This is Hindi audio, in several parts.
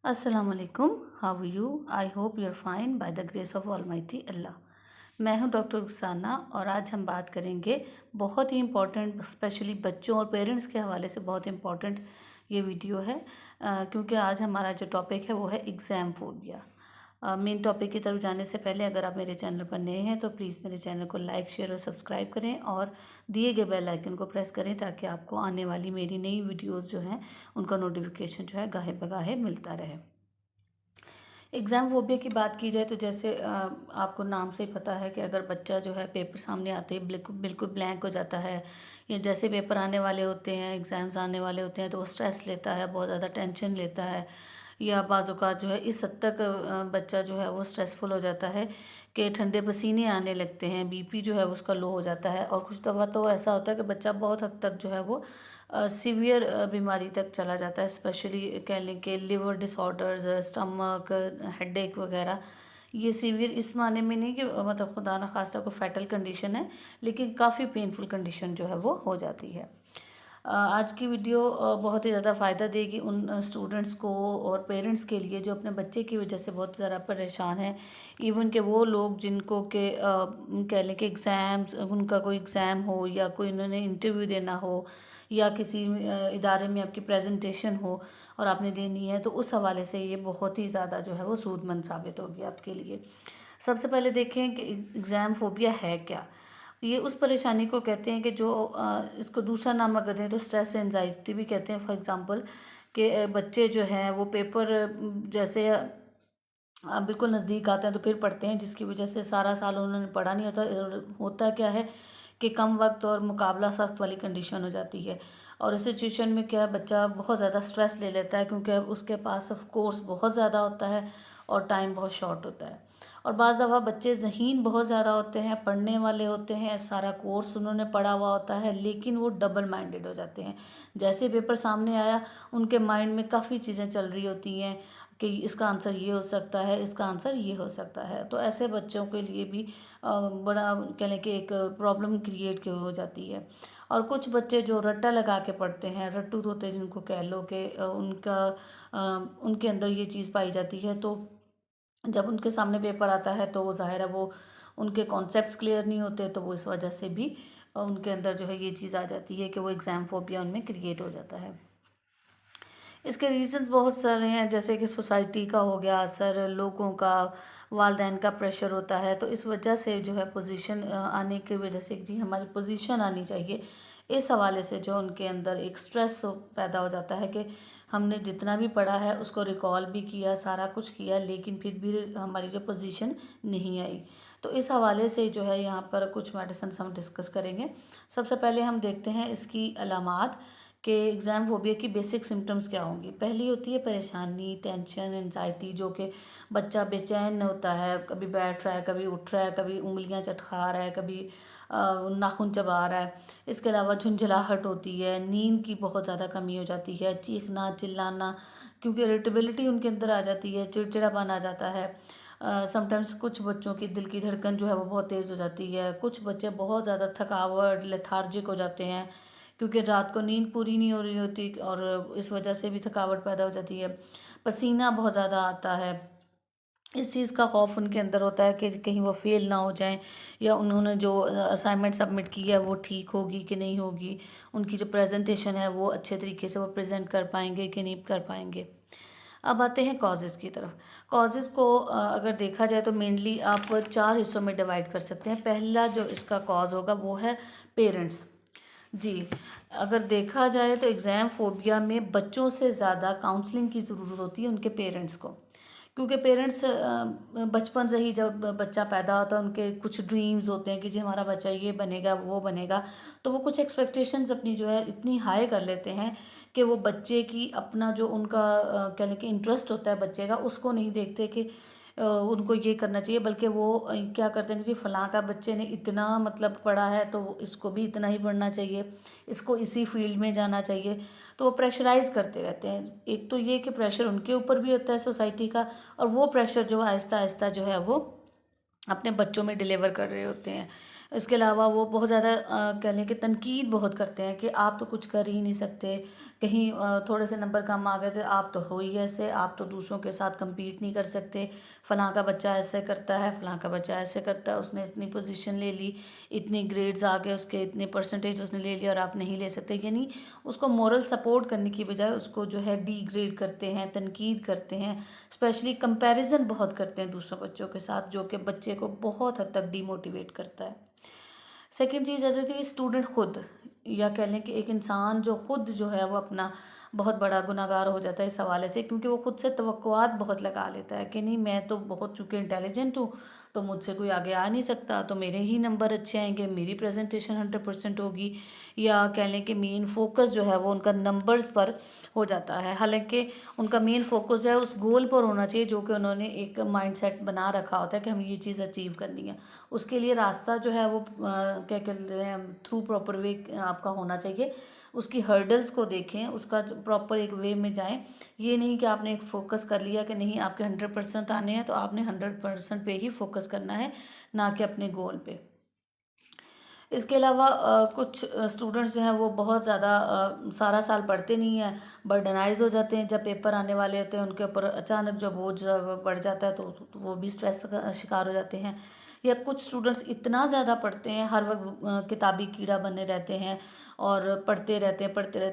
अस्सलाम वालेकुम। How you? I hope you are fine by the grace of almighty Allah. मैं हूं डॉक्टर रुखसाना और आज हम बात करेंगे बहुत ही इम्पॉर्टेंट, स्पेशली बच्चों और पेरेंट्स के हवाले से बहुत इम्पॉर्टेंट ये वीडियो है। क्योंकि आज हमारा जो टॉपिक है वो है एग्ज़ाम फोबिया। मेन टॉपिक की तरफ जाने से पहले अगर आप मेरे चैनल पर नए हैं तो प्लीज़ मेरे चैनल को लाइक, शेयर और सब्सक्राइब करें और दिए गए बेल आइकन को प्रेस करें ताकि आपको आने वाली मेरी नई वीडियोस जो हैं उनका नोटिफिकेशन जो है गाहे बगाहे मिलता रहे। एग्ज़ाम फोबिया की बात की जाए तो जैसे आपको नाम से ही पता है कि अगर बच्चा जो है पेपर सामने आते ही बिल्कुल बिल्कुल ब्लैंक हो जाता है, या जैसे पेपर आने वाले होते हैं, एग्ज़ाम्स आने वाले होते हैं तो वो स्ट्रेस लेता है, बहुत ज़्यादा टेंशन लेता है, या बाज़-औक़ात जो है इस हद तक बच्चा जो है वो स्ट्रेसफुल हो जाता है कि ठंडे पसीने आने लगते हैं, बीपी जो है उसका लो हो जाता है। और कुछ दफ़ा तो ऐसा होता है कि बच्चा बहुत हद तक जो है वो सीवियर बीमारी तक चला जाता है, स्पेशली कह लें कि लिवर डिसऑर्डर्स, स्टमक, हेडेक वगैरह। ये सीवियर इस माने में नहीं कि मतलब खुदा न खास्ता कोई फैटल कंडीशन है, लेकिन काफ़ी पेनफुल कंडीशन जो है वो हो जाती है। आज की वीडियो बहुत ही ज़्यादा फ़ायदा देगी उन स्टूडेंट्स को और पेरेंट्स के लिए जो अपने बच्चे की वजह से बहुत ज़्यादा परेशान हैं। इवन कि वो लोग जिनको के कह लें कि एग्ज़ाम्स, उनका कोई एग्ज़ाम हो या कोई उन्होंने इंटरव्यू देना हो या किसी इदारे में आपकी प्रेजेंटेशन हो और आपने देनी है, तो उस हवाले से ये बहुत ही ज़्यादा जो है वो सूदमंद साबित होगी आपके लिए। सबसे पहले देखें कि एग्ज़ाम फ़ोबिया है क्या? ये उस परेशानी को कहते हैं कि जो इसको दूसरा नाम अगर दें तो स्ट्रेस एंजाइटी भी कहते हैं। फॉर एग्ज़ाम्पल कि बच्चे जो हैं वो पेपर जैसे बिल्कुल नज़दीक आते हैं तो फिर पढ़ते हैं, जिसकी वजह से सारा साल उन्होंने पढ़ा नहीं होता और होता क्या है कि कम वक्त और मुकाबला सख्त वाली कंडीशन हो जाती है। और इस सिचुएशन में क्या है, बच्चा बहुत ज़्यादा स्ट्रेस ले लेता है क्योंकि अब उसके पास ऑफ कोर्स बहुत ज़्यादा होता है और टाइम बहुत शॉर्ट होता है। और बाज़ दफ़ा बच्चे ज़हीन बहुत ज़्यादा होते हैं, पढ़ने वाले होते हैं, सारा कोर्स उन्होंने पढ़ा हुआ होता है, लेकिन वो डबल माइंडेड हो जाते हैं। जैसे पेपर सामने आया, उनके माइंड में काफ़ी चीज़ें चल रही होती हैं कि इसका आंसर ये हो सकता है, इसका आंसर ये हो सकता है। तो ऐसे बच्चों के लिए भी बड़ा कह लें कि एक प्रॉब्लम क्रिएट हो जाती है। और कुछ बच्चे जो रट्टा लगा के पढ़ते हैं, रट्टू तोते जिनको कह लो कि उनके अंदर ये चीज़ पाई जाती है, तो जब उनके सामने पेपर आता है तो वो ज़ाहिर है वो उनके कॉन्सेप्ट्स क्लियर नहीं होते, तो वो इस वजह से भी उनके अंदर जो है ये चीज़ आ जाती है कि वो एग्ज़ाम फ़ोबिया उनमें क्रिएट हो जाता है। इसके रीज़न्स बहुत सारे हैं, जैसे कि सोसाइटी का हो गया असर, लोगों का, वालिदैन का प्रेशर होता है, तो इस वजह से जो है पोजीशन आने की वजह से जी हमारी पोजीशन आनी चाहिए। इस हवाले से जो उनके अंदर एक स्ट्रेस पैदा हो जाता है कि हमने जितना भी पढ़ा है उसको रिकॉल भी किया, सारा कुछ किया, लेकिन फिर भी हमारी जो पोजीशन नहीं आई। तो इस हवाले से जो है यहाँ पर कुछ मेडिसिन हम डिस्कस करेंगे। सबसे पहले हम देखते हैं इसकी अलामात कि एग्ज़ाम फ़ोबिया की बेसिक सिम्पटम्स क्या होंगी। पहली होती है परेशानी, टेंशन, एंग्ज़ायटी, जो कि बच्चा बेचैन होता है, कभी बैठ रहा है, कभी उठ रहा है, कभी उँगलियाँ चटखा रहा है, कभी नाखून चबा रहा है। इसके अलावा झुंझलाहट होती है, नींद की बहुत ज़्यादा कमी हो जाती है, चीखना, चिल्लाना, क्योंकि इरिटेबिलिटी उनके अंदर आ जाती है, चिड़चिड़ापन आ जाता है। समटाइम्स कुछ बच्चों की दिल की धड़कन जो है वो बहुत तेज़ हो जाती है। कुछ बच्चे बहुत ज़्यादा थकावट, लेथार्जिक हो जाते हैं क्योंकि रात को नींद पूरी नहीं हो रही होती और इस वजह से भी थकावट पैदा हो जाती है। पसीना बहुत ज़्यादा आता है। इस चीज़ का खौफ उनके अंदर होता है कि कहीं वो फ़ेल ना हो जाएँ, या उन्होंने जो असाइनमेंट सबमिट की है वो ठीक होगी कि नहीं होगी। उनकी जो प्रेज़ेंटेशन है वो अच्छे तरीके से वो प्रेज़ेंट कर पाएँगे कि नहीं कर पाएँगे। अब आते हैं कॉजेज़ की तरफ। कॉजेज़ को अगर देखा जाए तो मेनली आप 4 हिस्सों में डिवाइड कर सकते हैं। पहला जो इसका कॉज़ होगा वो है पेरेंट्स। जी, अगर देखा जाए तो एग्ज़ाम फ़ोबिया में बच्चों से ज़्यादा काउंसलिंग की ज़रूरत होती है उनके पेरेंट्स को। क्योंकि पेरेंट्स बचपन से ही जब बच्चा पैदा होता है उनके कुछ ड्रीम्स होते हैं कि जी हमारा बच्चा ये बनेगा, वो बनेगा। तो वो कुछ एक्सपेक्टेशंस अपनी जो है इतनी हाई कर लेते हैं कि वो बच्चे की अपना जो उनका कह लें कि इंटरेस्ट होता है बच्चे का, उसको नहीं देखते कि उनको ये करना चाहिए, बल्कि वो क्या करते हैं कि जी फलाँ का बच्चे ने इतना मतलब पढ़ा है तो इसको भी इतना ही पढ़ना चाहिए, इसको इसी फील्ड में जाना चाहिए। तो वो प्रेशराइज़ करते रहते हैं। एक तो ये कि प्रेशर उनके ऊपर भी होता है सोसाइटी का, और वो प्रेशर जो आहिस्ता-आहिस्ता जो है वो अपने बच्चों में डिलीवर कर रहे होते हैं। इसके अलावा वो बहुत ज़्यादा कह लें कि तनकीद बहुत करते हैं कि आप तो कुछ कर ही नहीं सकते, कहीं थोड़े से नंबर कम आ गए थे, आप तो हो ही ऐसे, आप तो दूसरों के साथ compete नहीं कर सकते, फ़लाँ का बच्चा ऐसे करता है, फ़लाँ का बच्चा ऐसे करता है, उसने इतनी पोजीशन ले ली, इतनी ग्रेड्स आ गए उसके, इतने परसेंटेज उसने ले लिया और आप नहीं ले सकते। यानी उसको मोरल सपोर्ट करने की बजाय उसको जो है डिग्रेड करते हैं, तनकीद करते हैं, स्पेशली कंपैरिजन बहुत करते हैं दूसरों बच्चों के साथ, जो कि बच्चे को बहुत हद तक डीमोटिवेट करता है। सेकंड चीज़ ऐसे थी स्टूडेंट खुद, या कह लें कि एक इंसान जो खुद जो है वो अपना बहुत बड़ा गुनाहगार हो जाता है इस हवाले से, क्योंकि वो खुद से तवक्कुआत बहुत लगा लेता है कि नहीं मैं तो बहुत चूँकि इंटेलिजेंट हूँ, तो मुझसे कोई आगे आ नहीं सकता, तो मेरे ही नंबर अच्छे आएंगे, मेरी प्रेजेंटेशन 100% होगी, या कह लें कि मेन फोकस जो है वो उनका नंबर्स पर हो जाता है। हालांकि उनका मेन फोकस जो है उस गोल पर होना चाहिए जो कि उन्होंने एक माइंडसेट बना रखा होता है कि हम ये चीज़ अचीव करनी है। उसके लिए रास्ता जो है वो क्या कहते हैं थ्रू प्रॉपर वे आपका होना चाहिए। उसकी हर्डल्स को देखें, उसका प्रॉपर एक वे में जाएं। ये नहीं कि आपने एक फोकस कर लिया कि नहीं आपके 100% आने हैं तो आपने 100% पे ही फोकस करना है, ना कि अपने गोल पे। इसके अलावा कुछ स्टूडेंट्स जो हैं वो बहुत ज़्यादा सारा साल पढ़ते नहीं हैं, बर्डनाइज हो जाते हैं, जब पेपर आने वाले होते हैं उनके ऊपर अचानक जो बोझ बढ़ जाता है तो वो भी स्ट्रेस का शिकार हो जाते हैं। या कुछ स्टूडेंट्स इतना ज़्यादा पढ़ते हैं, हर वक्त किताबी कीड़ा बने रहते हैं और पढ़ते रहते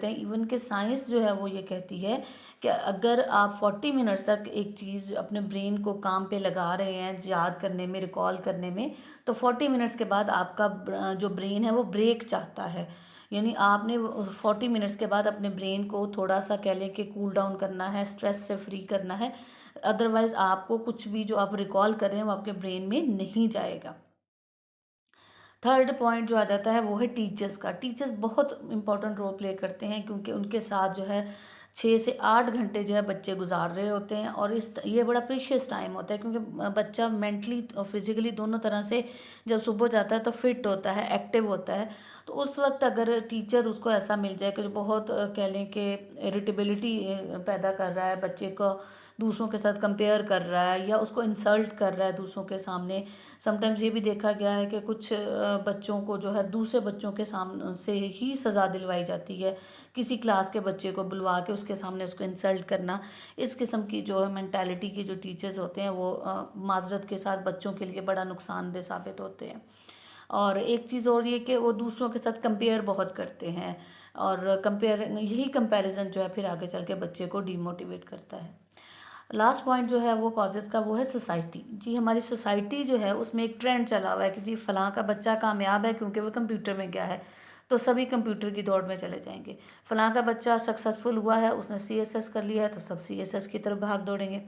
हैं। इवन कि साइंस जो है वो ये कहती है कि अगर आप 40 मिनट्स तक एक चीज़ अपने ब्रेन को काम पे लगा रहे हैं, याद करने में, रिकॉल करने में, तो 40 मिनट्स के बाद आपका जो ब्रेन है वो ब्रेक चाहता है। यानी आपने 40 मिनट्स के बाद अपने ब्रेन को थोड़ा सा कह लें कि कूल डाउन करना है, स्ट्रेस से फ्री करना है, अदरवाइज़ आपको कुछ भी जो आप रिकॉल कर रहे हैं वो आपके ब्रेन में नहीं जाएगा। थर्ड पॉइंट जो आ जाता है वो है टीचर्स का। टीचर्स बहुत इंपॉर्टेंट रोल प्ले करते हैं क्योंकि उनके साथ जो है 6 से 8 घंटे जो है बच्चे गुजार रहे होते हैं, और इस ये बड़ा प्रीशियस टाइम होता है क्योंकि बच्चा मेंटली और फिजिकली दोनों तरह से जब सुबह जाता है तो फिट होता है, एक्टिव होता है। तो उस वक्त अगर टीचर उसको ऐसा मिल जाए कि जो बहुत कह लें कि इरिटेबिलिटी पैदा कर रहा है, बच्चे को दूसरों के साथ कंपेयर कर रहा है या उसको इंसल्ट कर रहा है दूसरों के सामने। समटाइम्स ये भी देखा गया है कि कुछ बच्चों को जो है दूसरे बच्चों के सामने से ही सज़ा दिलवाई जाती है, किसी क्लास के बच्चे को बुलवा के उसके सामने उसको इंसल्ट करना। इस किस्म की जो है मेंटालिटी के जो टीचर्स होते हैं वो माजरत के साथ बच्चों के लिए बड़ा नुकसानदेह साबित होते हैं। और एक चीज़ और ये कि वो दूसरों के साथ कंपेयर बहुत करते हैं, और कंपेयर यही कंपैरिजन जो है फिर आगे चल के बच्चे को डीमोटिवेट करता है। लास्ट पॉइंट जो है वो कॉजेज़ का वो है सोसाइटी। जी हमारी सोसाइटी जो है उसमें एक ट्रेंड चला हुआ है कि जी फ़लाँ का बच्चा कामयाब है क्योंकि वो कंप्यूटर में गया है, तो सभी कंप्यूटर की दौड़ में चले जाएंगे। फ़लाँ का बच्चा सक्सेसफुल हुआ है, उसने सीएसएस कर लिया है, तो सब सीएसएस की तरफ भाग दौड़ेंगे।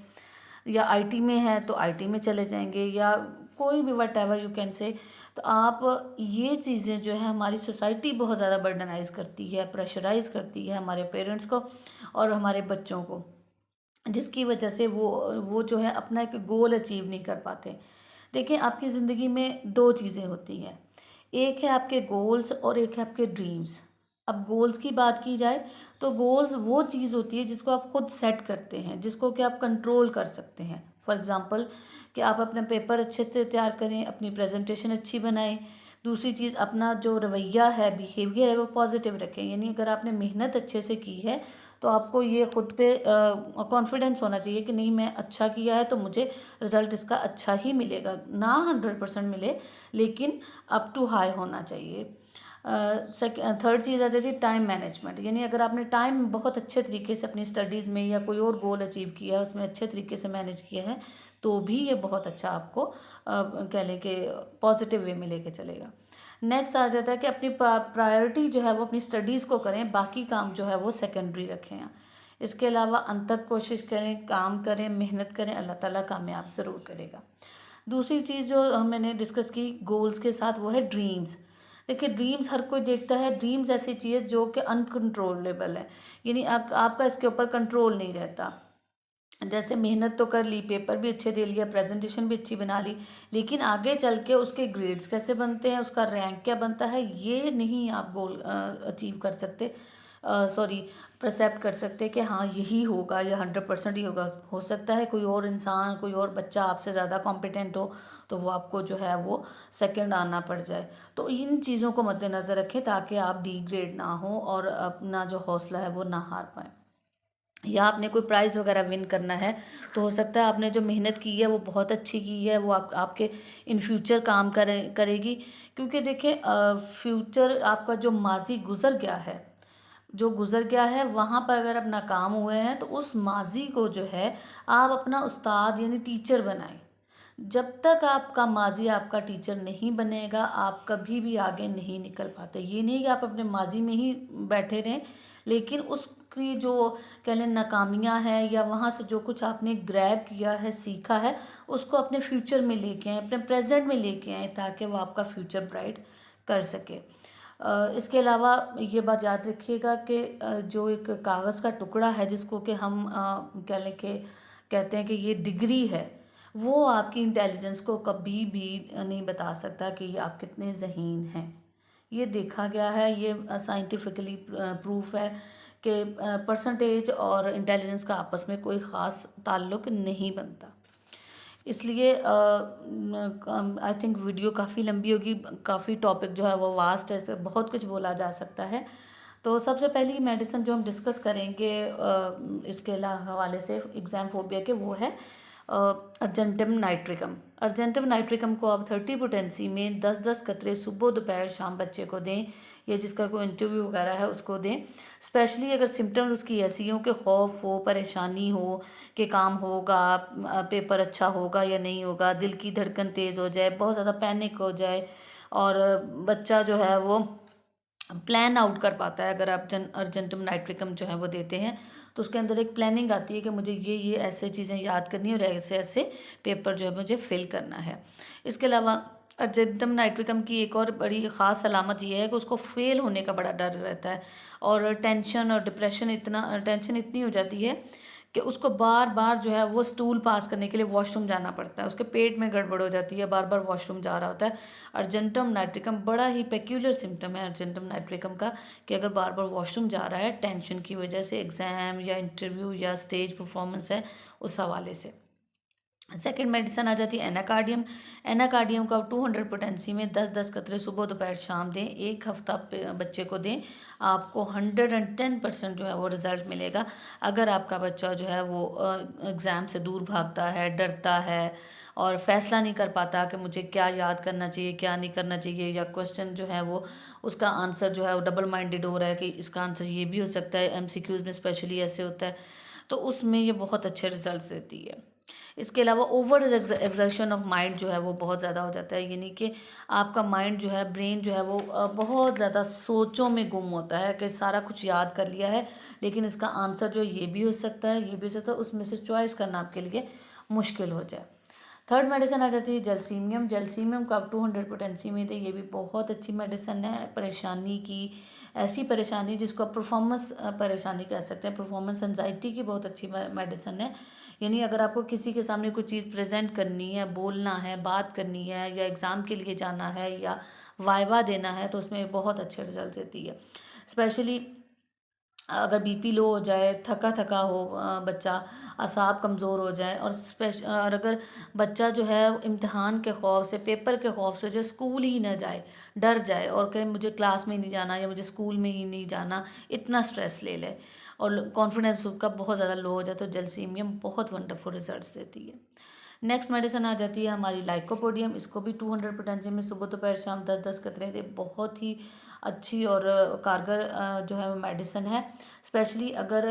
या आईटी में है तो आईटी में चले जाएंगे, या कोई भी what ever you can say. तो आप ये चीज़ें जो है हमारी सोसाइटी बहुत ज़्यादा बर्डनाइज करती है, प्रेशराइज करती है हमारे पेरेंट्स को और हमारे बच्चों को, जिसकी वजह से वो जो है अपना एक गोल अचीव नहीं कर पाते। देखिए आपकी ज़िंदगी में दो चीज़ें होती हैं, एक है आपके गोल्स और एक है आपके ड्रीम्स। अब गोल्स की बात की जाए तो गोल्स वो चीज़ होती है जिसको आप खुद सेट करते हैं, जिसको कि आप कंट्रोल कर सकते हैं। फॉर एग्ज़ाम्पल कि आप अपना पेपर अच्छे से तैयार करें, अपनी प्रेजेंटेशन अच्छी बनाएं। दूसरी चीज़ अपना जो रवैया है, बिहेवियर है, वो पॉजिटिव रखें। यानी अगर आपने मेहनत अच्छे से की है तो आपको ये खुद पे कॉन्फिडेंस होना चाहिए कि नहीं मैं अच्छा किया है तो मुझे रिज़ल्ट इसका अच्छा ही मिलेगा, ना 100% मिले लेकिन अप टू हाई होना चाहिए। थर्ड चीज़ आ जाती है टाइम मैनेजमेंट। यानी अगर आपने टाइम बहुत अच्छे तरीके से अपनी स्टडीज़ में या कोई और गोल अचीव किया है उसमें अच्छे तरीके से मैनेज किया है तो भी ये बहुत अच्छा आपको कह लें कि पॉजिटिव वे में लेके चलेगा। नेक्स्ट आ जाता है कि अपनी प्रायोरिटी जो है वो अपनी स्टडीज़ को करें, बाकी काम जो है वो सेकेंडरी रखें। इसके अलावा अंत तक कोशिश करें, काम करें, मेहनत करें, अल्लाह ताला कामयाब ज़रूर करेगा। दूसरी चीज़ जो मैंने डिस्कस की गोल्स के साथ वो है ड्रीम्स। देखिए ड्रीम्स हर कोई देखता है, ड्रीम्स ऐसी चीज़ जो कि अनकंट्रोलेबल है, यानी आपका इसके ऊपर कंट्रोल नहीं रहता। जैसे मेहनत तो कर ली, पेपर भी अच्छे दे लिया, प्रेजेंटेशन भी अच्छी बना ली, लेकिन आगे चल के उसके ग्रेड्स कैसे बनते हैं, उसका रैंक क्या बनता है, ये नहीं आप गोल अचीव कर सकते। सॉरी परसेप्ट कर सकते हैं कि हाँ यही होगा या 100% ही होगा। हो सकता है कोई और इंसान, कोई और बच्चा आपसे ज़्यादा कॉम्पिटेंट हो, तो वो आपको जो है वो सेकंड आना पड़ जाए। तो इन चीज़ों को मद्देनज़र रखें ताकि आप डिग्रेड ना हो और अपना जो हौसला है वो ना हार पाएँ। या आपने कोई प्राइज़ वगैरह विन करना है, तो हो सकता है आपने जो मेहनत की है वो बहुत अच्छी की है, वो आपके इन फ्यूचर काम करेगी। क्योंकि देखिए फ्यूचर आपका जो माज़ी गुज़र गया है, जो गुज़र गया है वहाँ पर अगर आप नाकाम हुए हैं, तो उस माज़ी को जो है आप अपना उस्ताद यानी टीचर बनाएँ। जब तक आपका माज़ी आपका टीचर नहीं बनेगा, आप कभी भी आगे नहीं निकल पाते। ये नहीं कि आप अपने माज़ी में ही बैठे रहें, लेकिन उसकी जो कह लें नाकामियाँ हैं या वहाँ से जो कुछ आपने ग्रैब किया है, सीखा है, उसको अपने फ्यूचर में लेके आएँ, अपने प्रेज़ेंट में लेके आएँ ताकि वो आपका फ्यूचर ब्राइट कर सके। इसके अलावा ये बात याद रखिएगा कि जो एक कागज़ का टुकड़ा है जिसको कि हम कह लें कि कहते हैं कि ये डिग्री है, वो आपकी इंटेलिजेंस को कभी भी नहीं बता सकता कि आप कितने ज़हीन हैं। ये देखा गया है, ये साइंटिफिकली प्रूफ है कि परसेंटेज और इंटेलिजेंस का आपस में कोई ख़ास ताल्लुक नहीं बनता। इसलिए आई थिंक वीडियो काफ़ी लंबी होगी, काफ़ी टॉपिक जो है वो वास्ट है, इस पे बहुत कुछ बोला जा सकता है। तो सबसे पहली मेडिसिन जो हम डिस्कस करेंगे इसके हवाले से एग्ज़ाम फोबिया के, वो है अर्जेंटम नाइट्रिकम। अर्जेंटम नाइट्रिकम को आप 30 पोटेंसी में 10-10 कतरे सुबह दोपहर शाम बच्चे को दें, या जिसका कोई इंटरव्यू वगैरह है उसको दें। स्पेशली अगर सिम्टम्स उसकी ऐसी हो कि खौफ हो, परेशानी हो कि काम होगा, पेपर अच्छा होगा या नहीं होगा, दिल की धड़कन तेज़ हो जाए, बहुत ज़्यादा पैनिक हो जाए, और बच्चा जो है वो प्लान आउट कर पाता है। अगर आप अर्जेंटम नाइट्रिकम जो है वो देते हैं, तो उसके अंदर एक प्लानिंग आती है कि मुझे ये ऐसे चीज़ें याद करनी है और ऐसे ऐसे पेपर जो है मुझे फिल करना है। इसके अलावा अर्जेंटम नाइट्रिकम की एक और बड़ी ख़ास अलामत ये है कि उसको फेल होने का बड़ा डर रहता है, और टेंशन और डिप्रेशन टेंशन इतनी हो जाती है कि उसको बार बार जो है वो स्टूल पास करने के लिए वॉशरूम जाना पड़ता है, उसके पेट में गड़बड़ हो जाती है, बार बार वॉशरूम जा रहा होता है। अर्जेंटम नाइट्रिकम बड़ा ही पेक्यूलर सिम्टम है अर्जेंटम नाइट्रिकम का, कि अगर बार बार वॉशरूम जा रहा है टेंशन की वजह से, एग्ज़ाम या इंटरव्यू या स्टेज परफॉर्मेंस है उस हवाले से। सेकेंड मेडिसिन आ जाती है एनाकार्डियम। एनाकार्डियम को आप 200 पोटेंसी में 10-10 कतरे सुबह दोपहर शाम दें, एक हफ्ता बच्चे को दें, आपको 110% जो है वो रिज़ल्ट मिलेगा। अगर आपका बच्चा जो है वो एग्ज़ाम से दूर भागता है, डरता है और फैसला नहीं कर पाता कि मुझे क्या याद करना चाहिए, क्या नहीं करना चाहिए, या क्वेश्चन जो है वो उसका आंसर जो है वो डबल माइंडेड हो रहा है कि इसका आंसर ये भी हो सकता है, एमसीक्यूज़ में स्पेशली ऐसे होता है, तो उसमें ये बहुत अच्छे रिजल्ट्स देती है। इसके अलावा ओवर एक्सर्शन ऑफ माइंड जो है वो बहुत ज़्यादा हो जाता है, यानी कि आपका माइंड जो है, ब्रेन जो है वो बहुत ज़्यादा सोचों में गुम होता है कि सारा कुछ याद कर लिया है, लेकिन इसका आंसर जो ये भी हो सकता है, ये भी हो सकता है, उसमें से चॉइस करना आपके लिए मुश्किल हो जाए। थर्ड मेडिसिन आ जाती है जलसीमियम। जलसीमियम को आप 200 पोटेंसी में थे, ये भी बहुत अच्छी मेडिसिन है परेशानी की, ऐसी परेशानी जिसको आप परफॉर्मेंस परेशानी कह सकते हैं, परफॉर्मेंस एंजाइटी की बहुत अच्छी मेडिसिन है। यानी अगर आपको किसी के सामने कोई चीज़ प्रेजेंट करनी है, बोलना है, बात करनी है, या एग्ज़ाम के लिए जाना है, या वाइवा देना है, तो उसमें बहुत अच्छे रिजल्ट देती है। स्पेशली अगर बीपी लो हो जाए, थका थका हो बच्चा, असाब कमज़ोर हो जाए, और अगर बच्चा जो है इम्तिहान के खौफ से, पेपर के खौफ से जो स्कूल ही ना जाए, डर जाए और कहे मुझे क्लास में नहीं जाना या मुझे स्कूल में ही नहीं जाना, इतना स्ट्रेस ले ले और कॉन्फिडेंस उसका बहुत ज़्यादा लो हो जाए, तो जलसीमियम बहुत वंडरफुल रिजल्ट्स देती है। नेक्स्ट मेडिसिन आ जाती है हमारी लाइकोपोडियम। इसको भी 200 पोटेंसी में सुबह दोपहर शाम 10-10 कतरे दे, बहुत ही अच्छी और कारगर जो है वो मेडिसिन है। स्पेशली अगर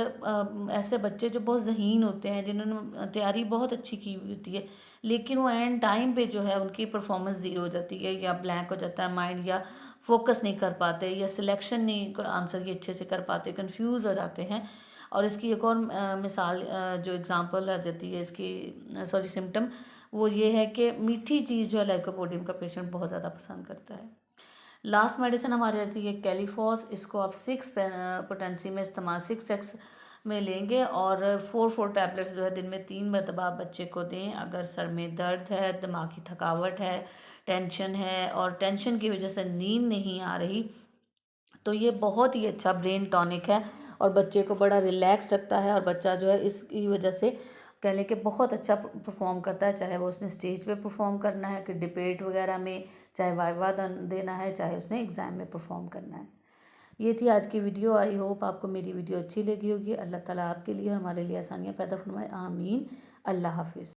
ऐसे बच्चे जो बहुत ज़हीन होते हैं, जिन्होंने तैयारी बहुत अच्छी की हुई होती है, लेकिन वो एंड टाइम पे जो है उनकी परफॉर्मेंस ज़ीरो हो जाती है, या ब्लैंक हो जाता है माइंड, या फोकस नहीं कर पाते, या सिलेक्शन नहीं आंसर ये अच्छे से कर पाते, कंफ्यूज हो जाते हैं। और इसकी एक और मिसाल जो एग्जांपल आ जाती है इसकी, सॉरी सिम्टम, वो ये है कि मीठी चीज़ जो है लाइकोपोडियम का पेशेंट बहुत ज़्यादा पसंद करता है। लास्ट मेडिसिन हमारी आती है कैलीफॉस। इसको आप 6 पोटेंसी में इस्तेमाल 6x में लेंगे, और 4 टैबलेट्स जो है दिन में 3 मरतबा आप बच्चे को दें। अगर सर में दर्द है, दिमागी थकावट है, टेंशन है, और टेंशन की वजह से नींद नहीं आ रही, तो ये बहुत ही अच्छा ब्रेन टॉनिक है और बच्चे को बड़ा रिलैक्स रखता है और बच्चा जो है इसकी वजह से कह लें कि बहुत अच्छा परफॉर्म करता है, चाहे वो उसने स्टेज पे परफॉर्म करना है कि डिबेट वगैरह में, चाहे वाइवा देना है, चाहे उसने एग्ज़ाम में परफॉर्म करना है। ये थी आज की वीडियो। आई होप आपको मेरी वीडियो अच्छी लगी होगी। अल्लाह ताला आपके लिए और हमारे लिए आसानियाँ पैदा फरमाए, आमीन। अल्लाह हाफिज़।